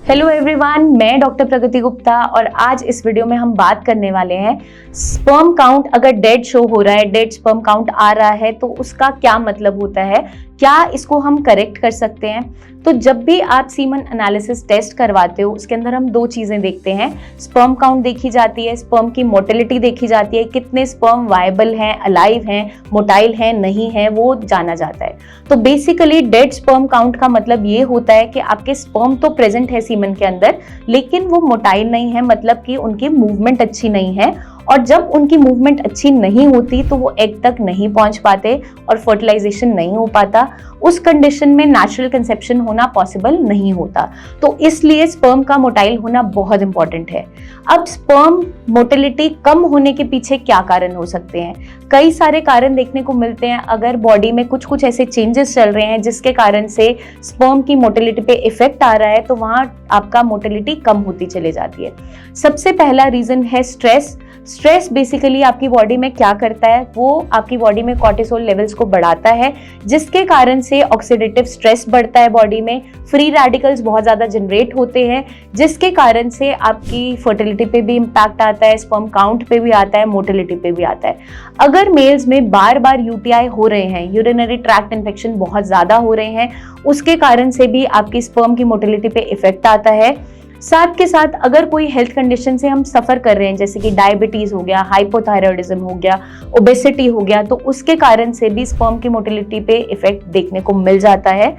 Hello everyone, मैं doctor प्रगति गुप्ता और आज इस वीडियो में हम बात करने वाले हैं स्पर्म काउंट। अगर डेड शो हो रहा है, डेड स्पर्म काउंट आ रहा है तो उसका क्या मतलब होता है, क्या इसको हम करेक्ट कर सकते हैं। तो जब भी आप सीमन एनालिसिस टेस्ट करवाते हो उसके अंदर हम दो चीजें देखते हैं, स्पर्म काउंट देखी जाती है, स्पर्म की मोटिलिटी देखी जाती है, कितने स्पर्म वायबल हैं, अलाइव हैं, मोटाइल हैं, नहीं हैं, वो जाना जाता है। तो बेसिकली डेड स्पर्म काउंट का मतलब ये होता है कि आपके स्पर्म तो प्रेजेंट है सीमन के अंदर लेकिन वो मोटाइल नहीं है, मतलब कि उनकी मूवमेंट अच्छी नहीं है। और जब उनकी मूवमेंट अच्छी नहीं होती तो वो एग तक नहीं पहुंच पाते और फर्टिलाइजेशन नहीं हो पाता। उस कंडीशन में नेचुरल कंसेप्शन होना पॉसिबल नहीं होता। तो इसलिए स्पर्म का मोटाइल होना बहुत इंपॉर्टेंट है। अब स्पर्म मोटिलिटी कम होने के पीछे क्या कारण हो सकते हैं? कई सारे कारण देखने को मिलते हैं। अगर बॉडी में कुछ कुछ ऐसे चेंजेस चल रहे हैं जिसके कारण से स्पर्म की मोटिलिटी पे इफेक्ट आ रहा है तो वहां आपका मोटिलिटी कम होती चली जाती है। सबसे पहला रीजन है स्ट्रेस। स्ट्रेस बेसिकली आपकी बॉडी में क्या करता है, वो आपकी बॉडी में कॉर्टिसोल लेवल्स को बढ़ाता है जिसके कारण से ऑक्सीडेटिव स्ट्रेस बढ़ता है, बॉडी में फ्री रेडिकल्स बहुत ज़्यादा जनरेट होते हैं जिसके कारण से आपकी फर्टिलिटी पे भी इम्पैक्ट आता है, स्पर्म काउंट पे भी आता है, मोटिलिटी पे भी आता है। अगर मेल्स में बार बार यूटीआई हो रहे हैं, यूरिनरी ट्रैक्ट इन्फेक्शन बहुत ज़्यादा हो रहे हैं, उसके कारण से भी आपकी स्पर्म की मोटिलिटी पे इफेक्ट आता है। साथ के साथ अगर कोई हेल्थ कंडीशन से हम सफ़र कर रहे हैं जैसे कि डायबिटीज़ हो गया, हाइपोथायरॉयडिज्म हो गया, ओबेसिटी हो गया, तो उसके कारण से भी स्पर्म की मोटिलिटी पे इफेक्ट देखने को मिल जाता है।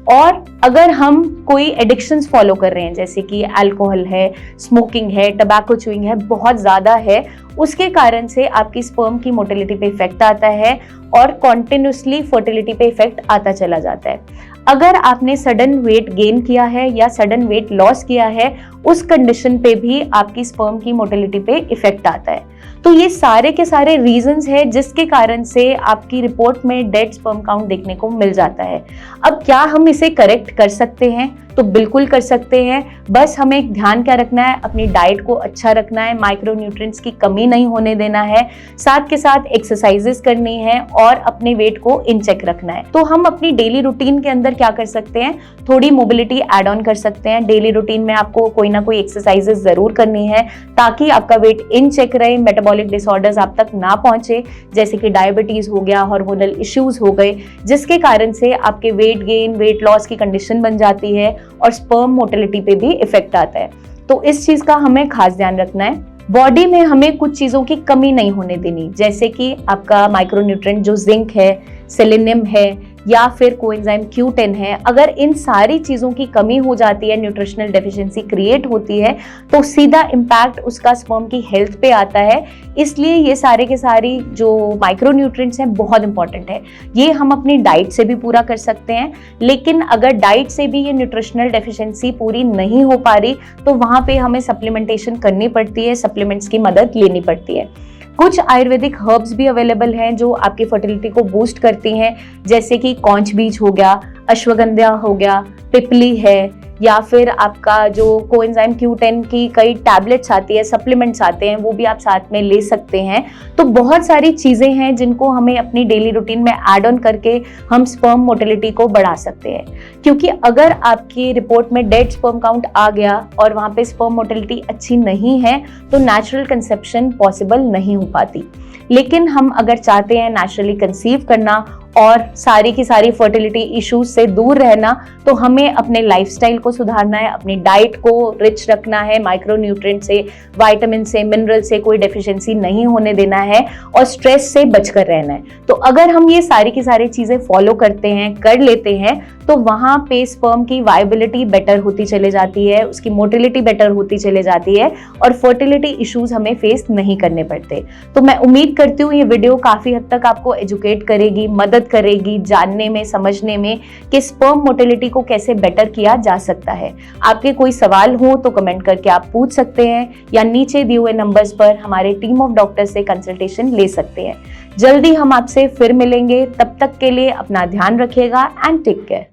और अगर हम कोई एडिक्शंस फॉलो कर रहे हैं जैसे कि अल्कोहल है, स्मोकिंग है, टबैको च्यूइंग है, बहुत ज़्यादा है, उसके कारण से आपकी स्पर्म की मोटिलिटी पे इफेक्ट आता है और कॉन्टिन्यूसली फर्टिलिटी पे इफेक्ट आता चला जाता है। अगर आपने सडन वेट गेन किया है या सडन वेट लॉस किया है, उस कंडीशन पे भी आपकी स्पर्म की मोटिलिटी पे इफेक्ट आता है। तो ये सारे के सारे रीजंस हैं जिसके कारण से आपकी रिपोर्ट में डेड स्पर्म काउंट देखने को मिल जाता है। अब क्या हम इसे करेक्ट कर सकते हैं? तो बिल्कुल कर सकते हैं। बस हमें ध्यान क्या रखना है, अपनी डाइट को अच्छा रखना है, माइक्रो न्यूट्रिएंट्स की कमी नहीं होने देना है, साथ के साथ एक्सरसाइजेस करनी है और अपने वेट को इन चेक रखना है। तो हम अपनी डेली रूटीन के अंदर क्या कर सकते हैं, थोड़ी मोबिलिटी ऐड ऑन कर सकते हैं। डेली रूटीन में आपको कोई ना कोई एक्सरसाइजेस जरूर करनी है ताकि आपका वेट इन चेक रहे, मेटाबॉलिक डिसऑर्डर्स आप तक ना पहुंचे जैसे कि डायबिटीज हो गया, हार्मोनल इश्यूज हो गए, जिसके कारण से आपके वेट गेन, वेट लॉस की कंडीशन बन जाती है और स्पर्म मोटिलिटी पे भी इफेक्ट आता है। तो इस चीज का हमें खास ध्यान रखना है। बॉडी में हमें कुछ चीजों की कमी नहीं होने देनी, जैसे कि आपका माइक्रोन्यूट्रिएंट जो जिंक है, सेलेनियम है या फिर कोएंजाइम Q10 है। अगर इन सारी चीज़ों की कमी हो जाती है, न्यूट्रिशनल डेफिशिएंसी क्रिएट होती है, तो सीधा इम्पैक्ट उसका स्पर्म की हेल्थ पे आता है। इसलिए ये सारे के सारी जो माइक्रोन्यूट्रिएंट्स हैं बहुत इंपॉर्टेंट है। ये हम अपनी डाइट से भी पूरा कर सकते हैं, लेकिन अगर डाइट से भी ये न्यूट्रिशनल डेफिशिएंसी पूरी नहीं हो पा रही तो वहाँ पे हमें सप्लीमेंटेशन करनी पड़ती है, सप्लीमेंट्स की मदद लेनी पड़ती है। कुछ आयुर्वेदिक हर्ब्स भी अवेलेबल हैं जो आपकी फर्टिलिटी को बूस्ट करती हैं, जैसे कि कौंच बीज हो गया, अश्वगंधा हो गया, पिपली है, या फिर आपका जो कोएंजाइम Q10 की कई टैबलेट्स आती है, सप्लीमेंट्स आते हैं, वो भी आप साथ में ले सकते हैं। तो बहुत सारी चीज़ें हैं जिनको हमें अपनी डेली रूटीन में ऐड ऑन करके हम स्पर्म मोटिलिटी को बढ़ा सकते हैं। क्योंकि अगर आपकी रिपोर्ट में डेड स्पर्म काउंट आ गया और वहाँ पे स्पर्म मोटिलिटी अच्छी नहीं है तो नेचुरल कंसेप्शन पॉसिबल नहीं हो पाती। लेकिन हम अगर चाहते हैं नेचुरली कंसीव करना और सारी की सारी फर्टिलिटी इश्यूज से दूर रहना, तो हमें अपने लाइफस्टाइल को सुधारना है, अपनी डाइट को रिच रखना है, माइक्रोन्यूट्रिएंट से, विटामिन से, मिनरल से कोई डेफिशिएंसी नहीं होने देना है और स्ट्रेस से बचकर रहना है। तो अगर हम ये सारी की सारी चीज़ें फॉलो करते हैं, कर लेते हैं, तो वहाँ पे स्पर्म की वायबिलिटी बेटर होती चली जाती है, उसकी मोटिलिटी बेटर होती चली जाती है और फर्टिलिटी इश्यूज हमें फेस नहीं करने पड़ते। तो मैं उम्मीद करती हूँ ये वीडियो काफ़ी हद तक आपको एजुकेट करेगी, मदद करेगी जानने में, समझने में कि स्पर्म मोटिलिटी को कैसे बेटर किया जा सकता है। आपके कोई सवाल हो तो कमेंट करके आप पूछ सकते हैं या नीचे दिए हुए नंबर्स पर हमारे टीम ऑफ डॉक्टर से कंसल्टेशन ले सकते हैं। जल्दी हम आपसे फिर मिलेंगे, तब तक के लिए अपना ध्यान रखिएगा एंड टेक केयर।